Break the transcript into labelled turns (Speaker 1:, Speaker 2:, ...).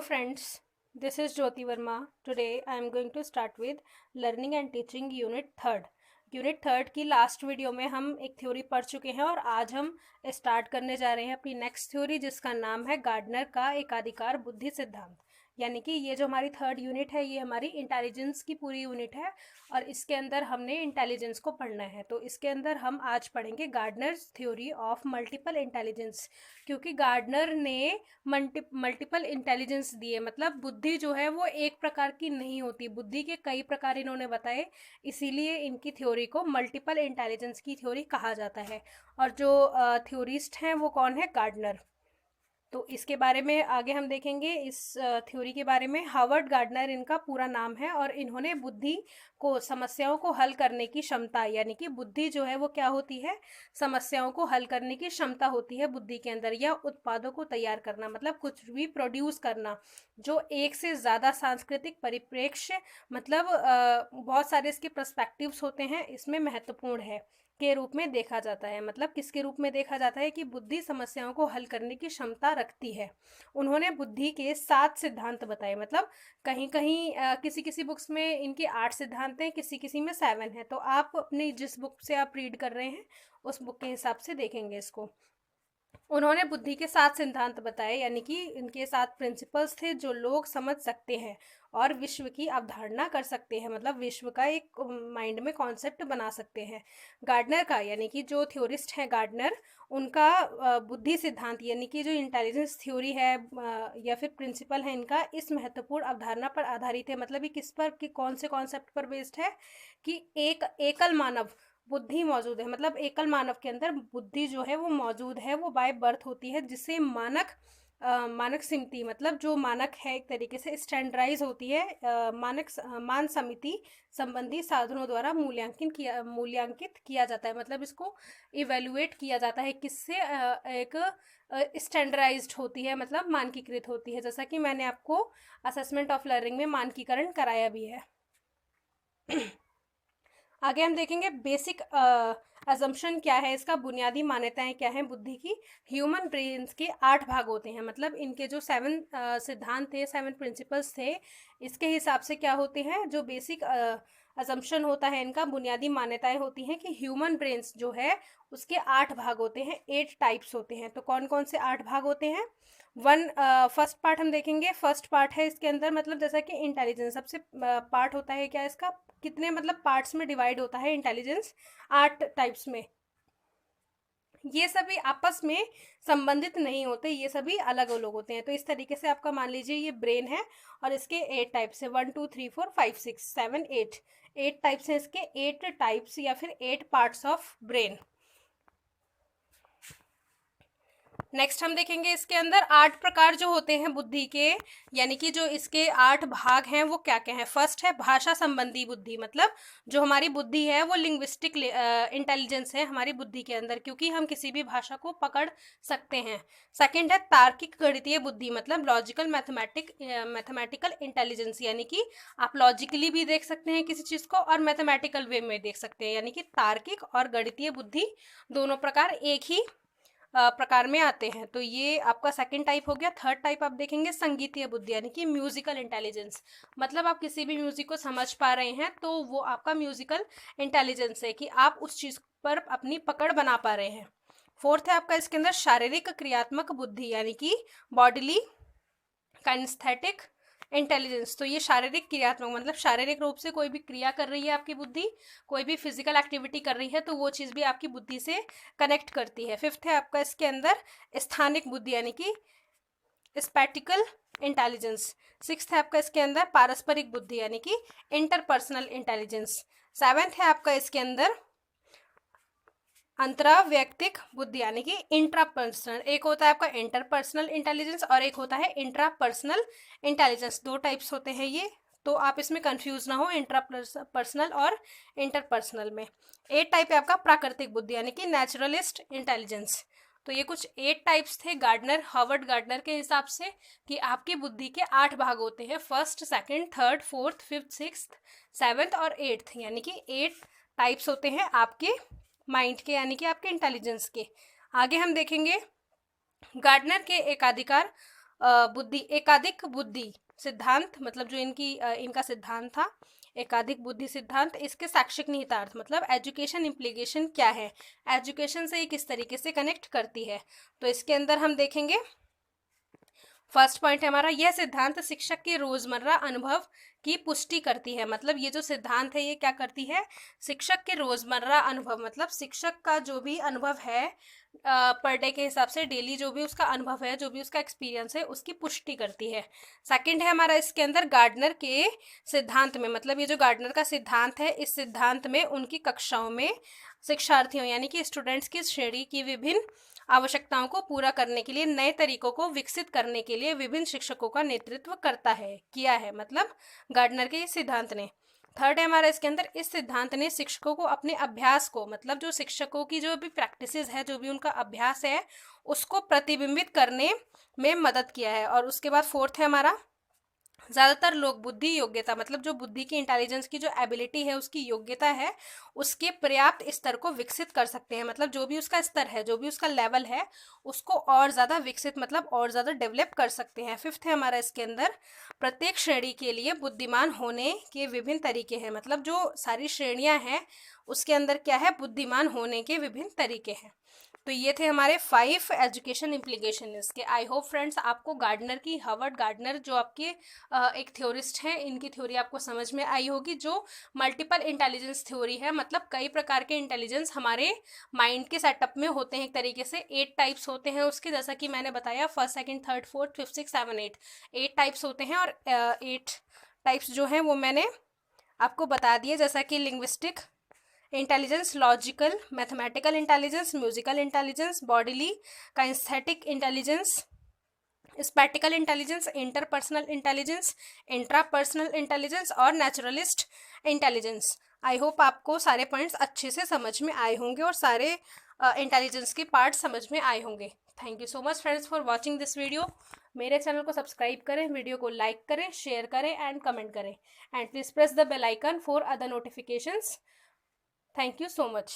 Speaker 1: friends, this is Jyoti Verma. Today I am going to start with Learning and Teaching Unit 3rd. Unit third की last video में हम एक theory पढ़ चुके हैं और आज हम स्टार्ट करने जा रहे हैं अपनी नेक्स्ट थ्योरी, जिसका नाम है गार्डनर का एकाधिकार बुद्धि सिद्धांत। यानी कि ये जो हमारी थर्ड यूनिट है ये हमारी इंटेलिजेंस की पूरी यूनिट है और इसके अंदर हमने इंटेलिजेंस को पढ़ना है। तो इसके अंदर हम आज पढ़ेंगे Gardner's theory of multiple intelligence, क्योंकि गार्डनर ने मल्टीपल इंटेलिजेंस दिए। मतलब बुद्धि जो है वो एक प्रकार की नहीं होती, बुद्धि के कई प्रकार इन्होंने बताए, इसीलिए इनकी थ्योरी को मल्टीपल इंटेलिजेंस की थ्योरी कहा जाता है। और जो थ्योरिस्ट हैं वो कौन है? गार्डनर। तो इसके बारे में आगे हम देखेंगे। इस थ्योरी के बारे में हावर्ड गार्डनर इनका पूरा नाम है और इन्होंने बुद्धि को, समस्याओं को हल करने की क्षमता, यानी कि बुद्धि जो है वो क्या होती है? समस्याओं को हल करने की क्षमता होती है बुद्धि के अंदर, या उत्पादों को तैयार करना, मतलब कुछ भी प्रोड्यूस करना जो एक से ज़्यादा सांस्कृतिक परिप्रेक्ष्य, मतलब बहुत सारे इसके पर्सपेक्टिव्स होते हैं, इसमें महत्वपूर्ण है के रूप में देखा जाता है। मतलब किसके रूप में देखा जाता है? कि बुद्धि समस्याओं को हल करने की क्षमता रखती है। उन्होंने बुद्धि के 7 सिद्धांत बताए। मतलब कहीं कहीं किसी किसी बुक्स में इनके 8 सिद्धांत हैं, किसी किसी में 7 है। तो आप अपनी जिस बुक से आप रीड कर रहे हैं उस बुक के हिसाब से देखेंगे इसको। उन्होंने बुद्धि के 7 सिद्धांत बताए, यानी कि इनके 7 प्रिंसिपल्स थे जो लोग समझ सकते हैं और विश्व की अवधारणा कर सकते हैं। मतलब विश्व का एक माइंड में कॉन्सेप्ट बना सकते हैं। गार्डनर का, यानी कि जो थ्योरिस्ट है गार्डनर, उनका बुद्धि सिद्धांत यानी कि जो इंटेलिजेंस थ्योरी है या फिर प्रिंसिपल है इनका, इस महत्वपूर्ण अवधारणा पर आधारित है। मतलब ये किस पर, कि कौन से कॉन्सेप्ट पर बेस्ड है? कि एक एकल मानव बुद्धि मौजूद है। मतलब एकल मानव के अंदर बुद्धि जो है वो मौजूद है, वो बाय बर्थ होती है, जिसे मानक समिति, मतलब जो मानक है एक तरीके से स्टैंडर्डाइज होती है, मान समिति संबंधी साधनों द्वारा मूल्यांकित किया जाता है। मतलब इसको इवेल्युएट किया जाता है किससे? एक स्टैंडर्डाइज्ड होती है, मतलब मानकीकृत होती है, जैसा कि मैंने आपको असेसमेंट ऑफ लर्निंग में मानकीकरण कराया भी है। आगे हम देखेंगे बेसिक अजम्पशन क्या है, इसका बुनियादी मान्यताएं क्या हैं बुद्धि की। ह्यूमन ब्रेन्स के 8 भाग होते हैं। मतलब इनके जो 7 सिद्धांत थे, 7 प्रिंसिपल्स थे, इसके हिसाब से क्या होते हैं? जो बेसिक अजम्पशन होता है, इनका बुनियादी मान्यताएं होती हैं कि ह्यूमन ब्रेन्स जो है उसके 8 भाग होते हैं, 8 टाइप्स होते हैं। तो कौन कौन से 8 भाग होते हैं? फर्स्ट पार्ट हम देखेंगे। फर्स्ट पार्ट है इसके अंदर, मतलब जैसा कि इंटेलिजेंस सबसे पार्ट होता है क्या इसका, कितने मतलब पार्ट्स में डिवाइड होता है इंटेलिजेंस? 8 टाइप्स में। ये सभी आपस में संबंधित नहीं होते, ये सभी अलग अलग होते हैं। तो इस तरीके से आपका मान लीजिए ये ब्रेन है और इसके 8 टाइप्स है, 1 2 3 4 5 6 7 8 टाइप्स हैं इसके, 8 टाइप्स या फिर 8 पार्ट्स ऑफ ब्रेन। नेक्स्ट हम देखेंगे इसके अंदर 8 प्रकार जो होते हैं बुद्धि के, यानी कि जो इसके 8 भाग हैं वो क्या क्या हैं। फर्स्ट है भाषा संबंधी बुद्धि। मतलब जो हमारी बुद्धि है वो लिंग्विस्टिक इंटेलिजेंस है हमारी बुद्धि के अंदर, क्योंकि हम किसी भी भाषा को पकड़ सकते हैं। सेकंड है तार्किक गणितीय बुद्धि, मतलब लॉजिकल मैथमेटिकल इंटेलिजेंस, यानी कि आप लॉजिकली भी देख सकते हैं किसी चीज़ को और मैथमेटिकल वे में देख सकते हैं। यानी कि तार्किक और गणितीय बुद्धि दोनों प्रकार एक ही प्रकार में आते हैं। तो ये आपका सेकंड टाइप हो गया। थर्ड टाइप आप देखेंगे संगीतीय बुद्धि, यानी कि म्यूजिकल इंटेलिजेंस। मतलब आप किसी भी म्यूजिक को समझ पा रहे हैं तो वो आपका म्यूजिकल इंटेलिजेंस है, कि आप उस चीज़ पर अपनी पकड़ बना पा रहे हैं। फोर्थ है आपका इसके अंदर शारीरिक क्रियात्मक बुद्धि, यानी कि बॉडीली काइनेस्थेटिक इंटेलिजेंस। तो ये शारीरिक क्रियात्मक, मतलब शारीरिक रूप से कोई भी क्रिया कर रही है आपकी बुद्धि, कोई भी फिजिकल एक्टिविटी कर रही है तो वो चीज़ भी आपकी बुद्धि से कनेक्ट करती है। फिफ्थ है आपका इसके अंदर स्थानिक बुद्धि, यानी कि स्पैटिकल इंटेलिजेंस। सिक्स्थ है आपका इसके अंदर पारस्परिक बुद्धि, यानी कि इंटरपर्सनल इंटेलिजेंस। सेवेंथ है आपका इसके अंदर अंतरावैयक्तिक बुद्धि, यानी कि इंट्रापर्सनल। एक होता है आपका इंटरपर्सनल इंटेलिजेंस और एक होता है इंट्रापर्सनल इंटेलिजेंस। 2 टाइप्स होते हैं ये, तो आप इसमें कंफ्यूज ना हो इंट्रापर्सनल और इंटरपर्सनल में। 8 टाइप है आपका प्राकृतिक बुद्धि, यानी कि नेचुरलिस्ट इंटेलिजेंस। तो ये कुछ 8 टाइप्स थे हावर्ड गार्डनर के हिसाब से, कि आपकी बुद्धि के 8 भाग होते हैं, first, second, third, fourth, fifth, sixth, seventh और 8th, यानी कि 8 टाइप्स होते हैं आपके माइंड के, यानी कि आपके इंटेलिजेंस के। आगे हम देखेंगे गार्डनर के एकाधिकार बुद्धि, एकाधिक बुद्धि सिद्धांत, मतलब जो इनका सिद्धांत था एकाधिक बुद्धि सिद्धांत, इसके शैक्षिक निहितार्थ मतलब एजुकेशन इम्प्लीकेशन क्या है, एजुकेशन से ये किस तरीके से कनेक्ट करती है। तो इसके अंदर हम देखेंगे फर्स्ट पॉइंट है हमारा, यह सिद्धांत शिक्षक के रोजमर्रा अनुभव की पुष्टि करती है। मतलब ये जो सिद्धांत है ये क्या करती है, शिक्षक के रोजमर्रा अनुभव, मतलब शिक्षक का जो भी अनुभव है पर डे के हिसाब से डेली जो भी उसका अनुभव है, जो भी उसका एक्सपीरियंस है, उसकी पुष्टि करती है। सेकंड है हमारा इसके अंदर गार्डनर के सिद्धांत में, मतलब ये जो गार्डनर का सिद्धांत है, इस सिद्धांत में उनकी कक्षाओं में शिक्षार्थियों यानी कि स्टूडेंट्स की श्रेणी की विभिन्न आवश्यकताओं को पूरा करने के लिए नए तरीकों को विकसित करने के लिए विभिन्न शिक्षकों का नेतृत्व करता है, किया है, मतलब गार्डनर के इस सिद्धांत ने। थर्ड है हमारा इसके अंदर, इस सिद्धांत ने शिक्षकों को अपने अभ्यास को, मतलब जो शिक्षकों की जो भी प्रैक्टिसेस है, जो भी उनका अभ्यास है, उसको प्रतिबिंबित करने में मदद किया है। और उसके बाद फोर्थ है हमारा, ज़्यादातर लोग बुद्धि योग्यता, मतलब जो बुद्धि की इंटेलिजेंस की जो एबिलिटी है, उसकी योग्यता है, उसके पर्याप्त स्तर को विकसित कर सकते हैं। मतलब जो भी उसका स्तर है, जो भी उसका लेवल है, उसको और ज़्यादा विकसित, मतलब और ज़्यादा डेवलप कर सकते हैं। फिफ्थ है हमारा इसके अंदर, प्रत्येक श्रेणी के लिए बुद्धिमान होने के विभिन्न तरीके हैं। मतलब जो सारी श्रेणियाँ हैं उसके अंदर क्या है, बुद्धिमान होने के विभिन्न तरीके हैं। तो ये थे हमारे 5 एजुकेशन इम्प्लीकेशन इसके। आई होप फ्रेंड्स आपको गार्डनर की, हावर्ड गार्डनर जो आपके एक थ्योरिस्ट हैं, इनकी थ्योरी आपको समझ में आई होगी, जो मल्टीपल इंटेलिजेंस थ्योरी है। मतलब कई प्रकार के इंटेलिजेंस हमारे माइंड के सेटअप में होते हैं। एक तरीके से 8 टाइप्स होते हैं उसके, जैसा कि मैंने बताया, first second third fourth fifth six seven 8 types होते हैं। और 8 टाइप्स जो हैं वो मैंने आपको बता दिए, जैसा कि linguistic intelligence, logical, mathematical intelligence, musical intelligence, bodily kinesthetic intelligence, spatial intelligence, interpersonal intelligence, intrapersonal intelligence और नेचुरलिस्ट इंटेलिजेंस। आई होप आपको सारे पॉइंट्स अच्छे से समझ में आए होंगे और सारे इंटेलिजेंस के पार्ट समझ में आए होंगे। Thank you so much friends for watching this video. मेरे चैनल को सब्सक्राइब करें, वीडियो को लाइक करें, शेयर करें एंड कमेंट करें, and please press the bell icon for other notifications. Thank you so much.